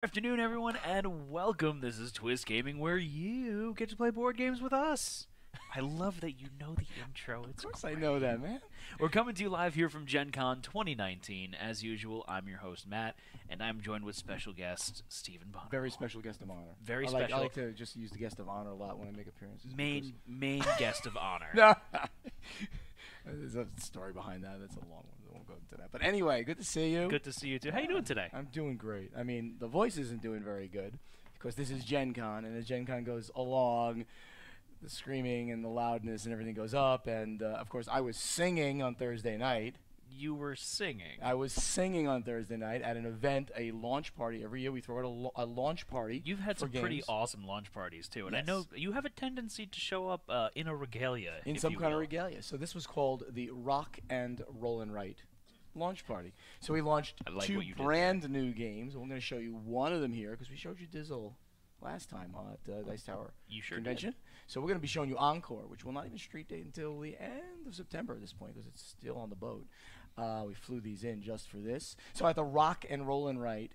Afternoon, everyone, and welcome. This is Twist Gaming, where you get to play board games with us. I love that you know the intro. It's Of course great. I know that, man. We're coming to you live here from Gen Con 2019. As usual, I'm your host, Matt, and I'm joined with special guest Stephen Bonner. Very special guest of honor. Very I special. like to just use the guest of honor a lot when I make appearances. Main guest of honor. No. There's a story behind that. That's a long one. I won't go into that. But anyway, good to see you. Good to see you, too. How you doing today? I'm doing great. I mean, the voice isn't doing very good because this is Gen Con, and as Gen Con goes along, the screaming and the loudness and everything goes up. And, of course, I was singing on Thursday night. You were singing. I was singing on Thursday night at an event, a launch party. Every year we throw out a launch party. You've had for some pretty games. awesome launch parties, too. And Yes. I know you have a tendency to show up in a regalia. In if some you kind of will. regalia. So this was called the Rock and Roll and Write launch party. So we launched I like two what you did brand new games. We're going to show you one of them here because we showed you Dizzle last time at Dice Tower You sure Convention. So we're going to be showing you Encore, which will not even street date until the end of September at this point because it's still on the boat. We flew these in just for this. So at the Rock and Roll and Write,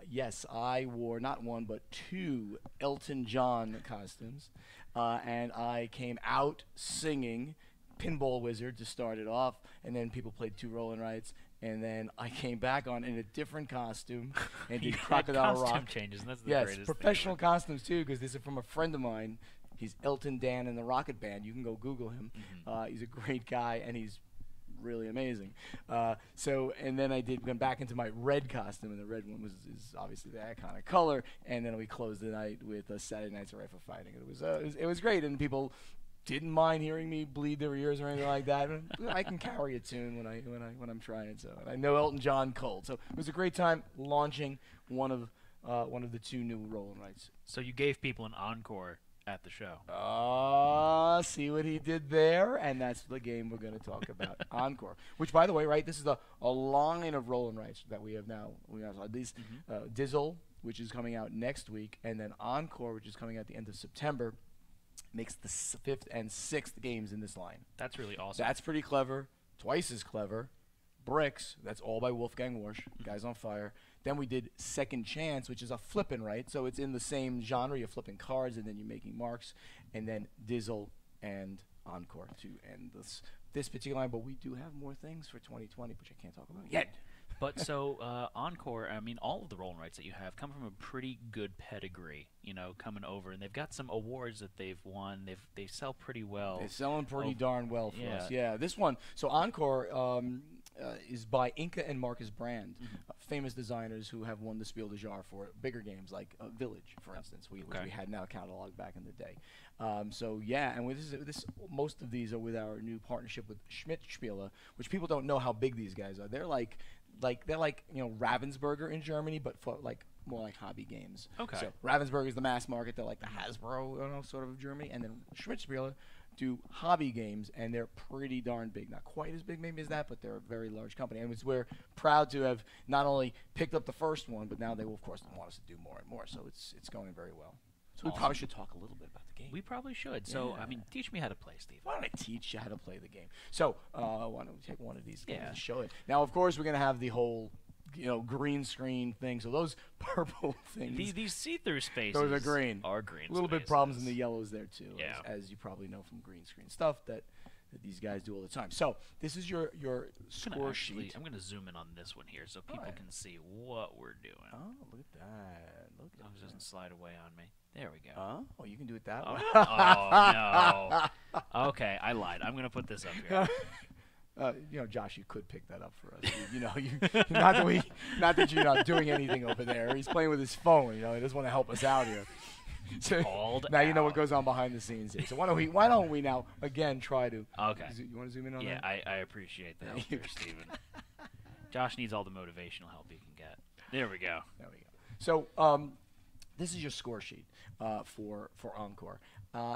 yes, I wore not one but two Elton John costumes, and I came out singing Pinball Wizard to start it off, and then people played two roll and rights, and then I came back on in a different costume and You did had Crocodile costume Rock. changes, and that's the Yes, greatest professional thing ever. costumes too, because this is from a friend of mine. He's Elton Dan in the Rocket Band. You can go Google him. He's a great guy, and he's really amazing. And then I went back into my red costume, and the red one is obviously the iconic color. And then we closed the night with Saturday Night's Rifle Fighting. It was great, and people didn't mind hearing me bleed their ears or anything like that. I can carry a tune when I'm trying. So and I know Elton John cold. So it was a great time launching one of the two new roll and rights. So you gave people an encore at the show. See what he did there, and that's the game we're going to talk about, Encore. Which, by the way, right, this is a line of roll and rights that we have now. We have these Dizzle, which is coming out next week, and then Encore, which is coming out at the end of September, makes the fifth and sixth games in this line. That's really awesome. That's pretty clever. Twice as clever. Bricks, that's all by Wolfgang Warsch, Guys on Fire. Then we did Second Chance, which is a flippin', right? So it's in the same genre. You're flipping cards, and then you're making marks. And then Dizzle and Encore to end this particular line. But we do have more things for 2020, which I can't talk about yet. But so Encore, I mean, all of the roll and rights that you have come from a pretty good pedigree, coming over, and they've got some awards that they've won. They sell pretty well. They're selling pretty darn well for us. Yeah. Yeah, this one. So Encore is by Inca and Marcus Brand, famous designers who have won the Spiel des Jahres for bigger games like Village, for instance, which we had now cataloged back in the day. So yeah, and with most of these are with our new partnership with Schmidt Spiele, which people don't know how big these guys are. They're like Ravensburger in Germany, but for more like hobby games. Okay. So Ravensburger is the mass market. They're like the Hasbro, sort of Germany, and then Schmidt Spiele do hobby games, and they're pretty darn big. Not quite as big maybe as that, but they're a very large company. And we're proud to have not only picked up the first one, but now they will, of course, want us to do more and more. So it's going very well. So we probably should talk a little bit about the game. We probably should. So, I Yeah. mean, teach me how to play, Steve. Why don't I teach you how to play the game? So why don't we take one of these games Yeah. and show it? Now, of course, we're going to have the whole green screen thing. So those purple things, These see-through spaces those are green. Are green a little bit spaces. problems in the yellows there too, Yeah. as you probably know from green screen stuff that these guys do all the time. So this is your score sheet. I'm going to zoom in on this one here so people Alright. can see what we're doing. Oh, look at that! Look Oh, at it doesn't that. slide away on me. There we go. Oh, you can do it that Oh, way. oh, no. Okay, I lied. I'm going to put this up here. Josh, you could pick that up for us. Not that you're not doing anything over there. He's playing with his phone. He doesn't want to help us out here. So Called now you know what out. goes on behind the scenes here. So why don't we now again try to? Okay. You want to zoom in on Yeah, that? I appreciate that, Thank you. Stephen. Josh needs all the motivational help he can get. There we go. There we go. So this is your score sheet for Encore,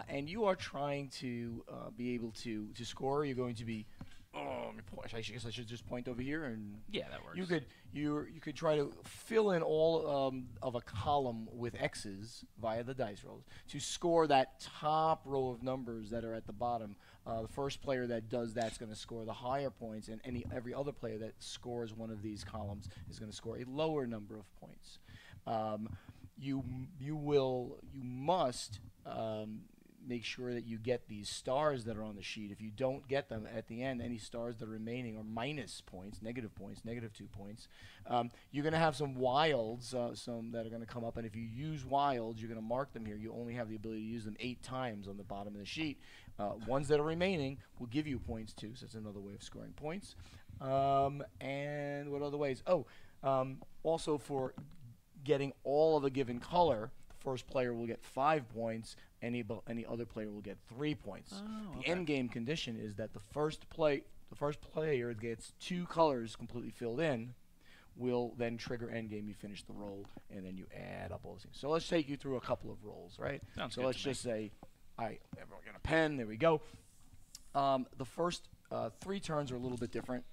and you are trying to be able to score. You're going to be. I guess I should just point over here, and Yeah, that works. you could try to fill in all of a column with X's via the dice rolls to score that top row of numbers that are at the bottom. The first player that does that's going to score the higher points, and every other player that scores one of these columns is going to score a lower number of points. You must make sure that you get these stars that are on the sheet. If you don't get them at the end, any stars that are remaining are minus points, negative 2 points. You're going to have some wilds, some that are going to come up, and if you use wilds, you're going to mark them here. You only have the ability to use them 8 times on the bottom of the sheet. Ones that are remaining will give you points too, so it's another way of scoring points. And what other ways? Also for getting all of a given color, the first player will get 5 points. Any other player will get 3 points. Oh, The end game condition is that the first player gets 2 colors completely filled in will then trigger end game. You finish the roll, and then you add up all those things. So let's take you through a couple of rolls, right? Sounds so good let's to me. just say, all right, everyone get a pen. There we go. The first 3 turns are a little bit different.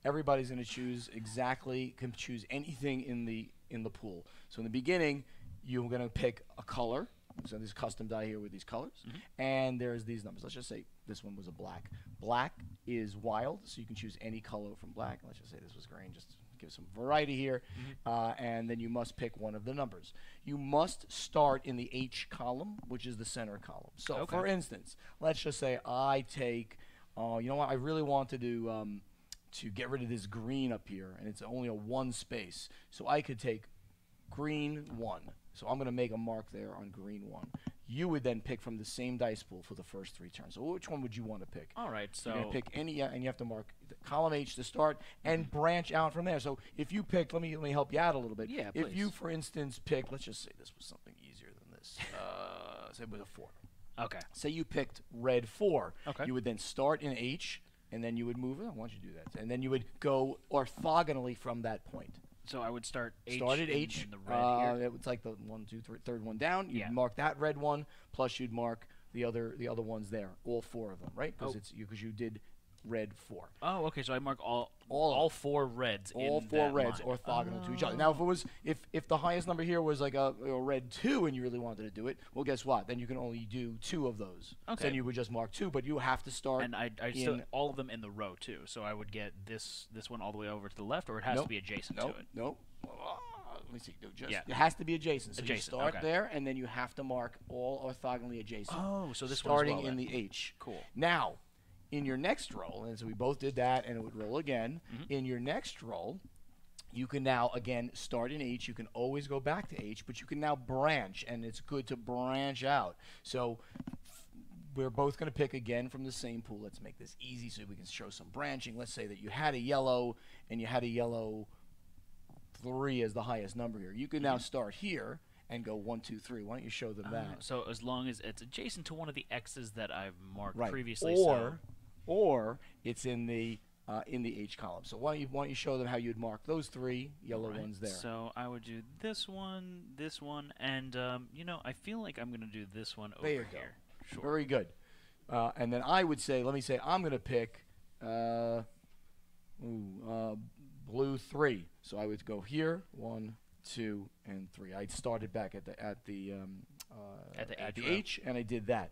Everybody's going to can choose anything in the pool. So in the beginning, you're going to pick a color. So there's custom die here with these colors, and there's these numbers. Let's just say this one was a black. Black is wild, so you can choose any color from black. Let's just say this was green, just to give some variety here. And then you must pick one of the numbers. You must start in the H column, which is the center column. So for instance, let's just say I take, you know what, I really want to do to get rid of this green up here, and it's only a 1 space. So I could take green 1. So I'm going to make a mark there on green 1. You would then pick from the same dice pool for the first 3 turns. So which one would you want to pick? All right, so You're going to pick any, and you have to mark the column H to start and branch out from there. So if you pick, let me help you out a little bit. Yeah, If you, please. for instance, pick, let's just say this was something easier than this. Say it was a 4. okay. Say you picked red 4. Okay. You would then start in H, and then you would move. Why don't you do that? And then you would go orthogonally from that point. So I would start H. Start at H. in the red here. It's like the 1, 2, 3, third one down. You'd Yeah. mark that red one, plus you'd mark the other ones there, all 4 of them, right? Because you did red 4. Oh, okay. So I mark all All 4 reds. All in 4 that reds line. orthogonal to each other. Now, if the highest number here was like a red 2 and you really wanted to do it, well, guess what? Then you can only do 2 of those. Okay. Then you would just mark 2, but you have to start. And I still all of them in the row too. So I would get this one all the way over to the left, or it has to be adjacent to it. Nope. Let me see. Yeah. It has to be adjacent. So Adjacent, you start okay. there, and then you have to mark all orthogonally adjacent. Oh, so this one as starting well, in then. the H. Cool. Now, in your next roll, and so we both did that, and it would roll again. In your next roll, you can now again start in H. You can always go back to H, but you can now branch, and it's good to branch out. So we're both going to pick again from the same pool. Let's make this easy so we can show some branching. Let's say that you had a yellow, and you had a yellow 3 as the highest number here. You can now start here and go 1, 2, 3. Why don't you show them that? So as long as it's adjacent to one of the X's that I've marked Right. previously. Or it's in the H column. So why don't you show them how you'd mark those 3 yellow ones there? So I would do this one, and I feel like I'm going to do this one over There you here. go. Sure. Very good. And then I would say, let me say, I'm going to pick blue 3. So I would go here, 1, 2, and 3. I started back at the H, and I did that.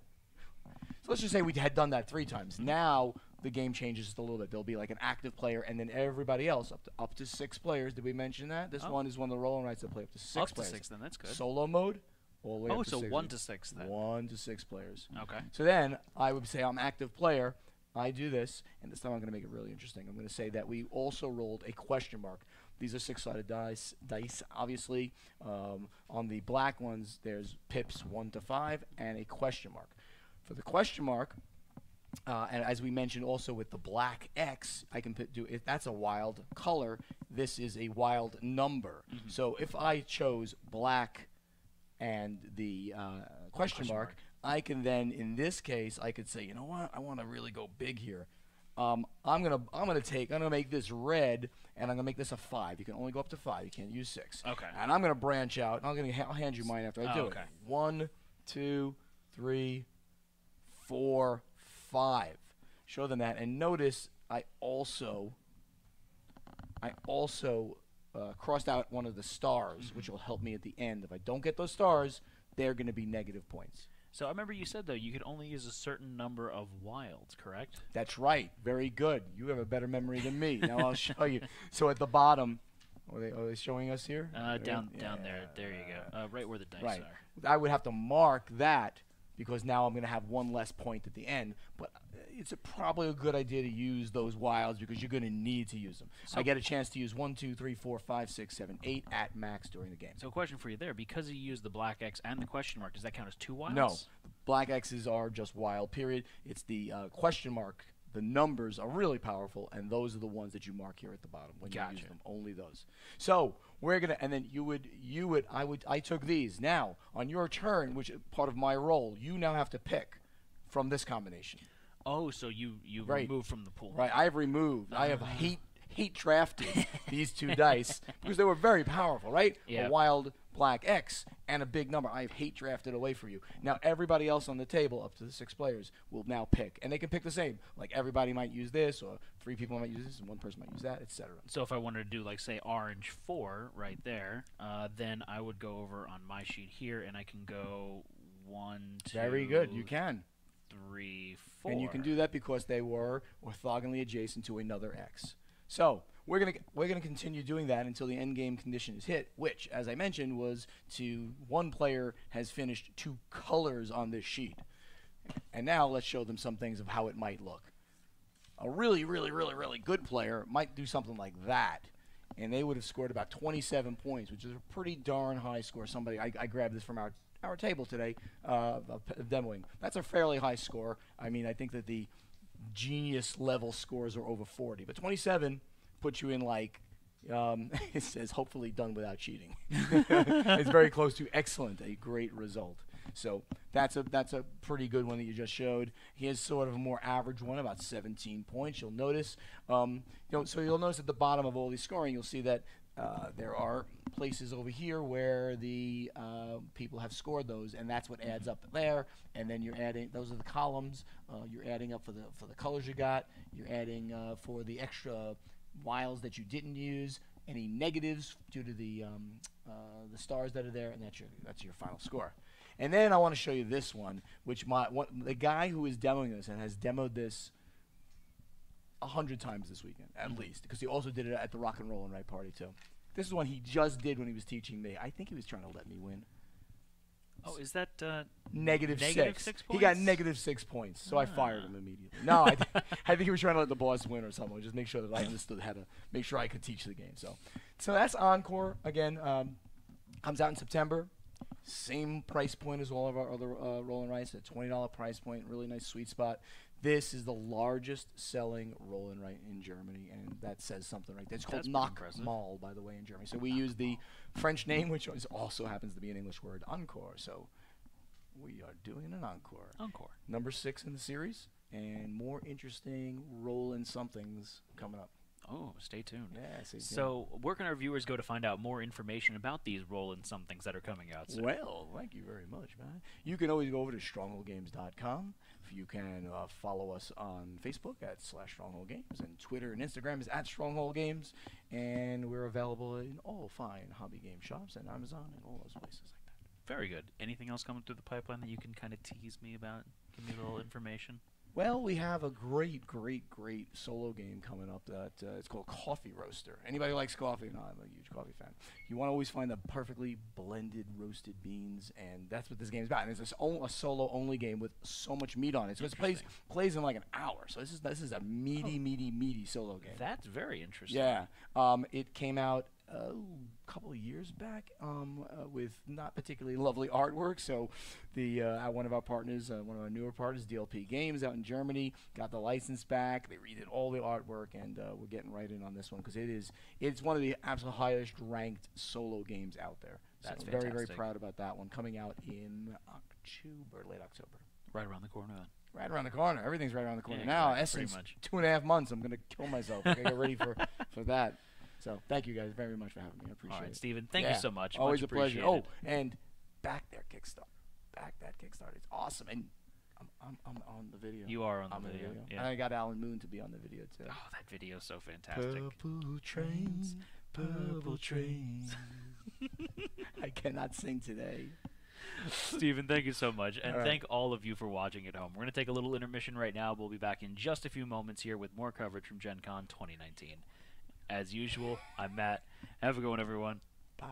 So let's just say we had done that 3 times. Now the game changes just a little bit. There'll be like an active player, and then everybody else up to 6 players. Did we mention that? This one is one of the rolling rights that play up to 6 Up players. to 6, then that's good. Solo mode. All the way up to so 6. 1 to 6 then. 1 to 6 players. Okay. So then I would say I'm active player. I do this, and this time I'm going to make it really interesting. I'm going to say that we also rolled a question mark. These are 6-sided dice. Obviously, on the black ones, there's pips 1 to 5 and a question mark. For the question mark, and as we mentioned also with the black X, I can if that's a wild color, this is a wild number. So if I chose black and the question mark, I can then, in this case, I could say, you know what, I want to really go big here. I'm gonna make this red, and I'm gonna make this a 5. You can only go up to 5. You can't use 6. Okay. And I'm gonna branch out. I'll hand you mine after I do okay. it. 1, 2, 3, 4, 5. Show them that, and notice I also crossed out one of the stars, which will help me at the end. If I don't get those stars, they're going to be negative points. So I remember you said, though, you could only use a certain number of wilds, correct? That's right. Very good. You have a better memory than me. Now I'll show you. So at the bottom, Are they showing us here? Down there. There you go. Right where the dice Right. are. I would have to mark that because now I'm going to have one less point at the end. But it's probably a good idea to use those wilds because you're going to need to use them. So I get a chance to use 1, 2, 3, 4, 5, 6, 7, 8 at max during the game. So, question for you there: because you used the black X and the question mark, does that count as 2 wilds? No, the black X's are just wild. Period. It's the question mark. The numbers are really powerful, and those are the ones that you mark here at the bottom when you use them. Only those. So we're gonna, and then I took these. Now on your turn, which is part of my role, you now have to pick from this combination. Oh, so you remove from the pool. Right. I have removed. I have hate drafted these 2 dice because they were very powerful. Right. Yeah. A wild black X and a big number. I have hate drafted away for you. Now everybody else on the table, up to the 6 players, will now pick, and they can pick the same. Like everybody might use this, or 3 people might use this, and 1 person might use that, etc. So if I wanted to do like say orange 4 right there, then I would go over on my sheet here, and I can go 1, 2. Very good. You can. 3, 4. And you can do that because they were orthogonally adjacent to another X. So we're gonna continue doing that until the end game condition is hit, which, as I mentioned, was to 1 player has finished 2 colors on this sheet. And now let's show them some things of how it might look. A really, really, really, really good player might do something like that, and they would have scored about 27 points, which is a pretty darn high score. I grabbed this from our table today of demoing. That's a fairly high score. I mean, I think that the genius level scores are over 40, but 27 puts you in like it says hopefully done without cheating. It's very close to excellent, a great result. So that's a pretty good one that you just showed. Here's sort of a more average one, about 17 points. You'll notice, so you'll notice at the bottom of all these scoring, you'll see that there are places over here where the people have scored those, and that's what adds up there. And then you're adding; those are the columns. You're adding up for the colors you got. You're adding for the extra wilds that you didn't use, any negatives due to the stars that are there, and that's your final score. And then I want to show you this one, which the guy who is demoing this and has demoed this 100 times this weekend, at least, because he also did it at the Rock and Roll and Right party too. This is one he just did when he was teaching me. I think he was trying to let me win. Oh, is that negative 6? 6 points? He got negative 6 points, so I fired him immediately. No, I think he was trying to let the boss win or something. Just make sure that I understood how to make sure I could teach the game. So that's Encore again. Comes out in September. Same price point as all of our other roll and rice, a $20 price point. Really nice sweet spot. This is the largest selling roll and write in Germany, and that says something right there. It's called Knockmal, by the way, in Germany. So we use the French name, which also happens to be an English word, Encore. So we are doing an Encore. Encore. Number 6 in the series, and more interesting roll and somethings coming up. Oh, stay tuned. Yeah, stay tuned. So, where can our viewers go to find out more information about these roll-in somethings that are coming out soon? Well, thank you very much, man. You can always go over to strongholdgames.com. You can follow us on Facebook at /StrongholdGames, and Twitter and Instagram is at @StrongholdGames, and we're available in all fine hobby game shops and Amazon and all those places like that. Very good. Anything else coming through the pipeline that you can kind of tease me about? Give me a little information. Well, we have a great solo game coming up that it's called Coffee Roaster. Anybody who likes coffee? No, I'm a huge coffee fan. You want to always find the perfectly blended roasted beans, and that's what this game is about. And it's a solo-only game with so much meat on it. So it plays in like an hour. So this is a meaty solo game. That's very interesting. Yeah. It came out a couple of years back with not particularly lovely artwork. So one of our partners, one of our newer partners, DLP Games out in Germany, got the license back. They redid all the artwork, and we're getting right in on this one because it's one of the absolute highest ranked solo games out there. That's so fantastic. very proud about that one, coming out in late October. Right around the corner then. Right around the corner. Everything's right around the corner. Yeah, now, exactly, Essence, pretty much. 2.5 months, I'm going to kill myself. I got to get ready for that. So thank you guys very much for having me. I appreciate it. All right, Stephen, thank you so much. Always much a pleasure. appreciated. Oh, and back that Kickstarter. It's awesome. And I'm on the video. You are on the video. Yeah. And I got Alan Moon to be on the video too. Oh, that video is so fantastic. Purple trains. I cannot sing today. Stephen, thank you so much. And all right. Thank all of you for watching at home. We're going to take a little intermission right now. We'll be back in just a few moments here with more coverage from Gen Con 2019. As usual, I'm Matt. Have a good one, everyone. Bye.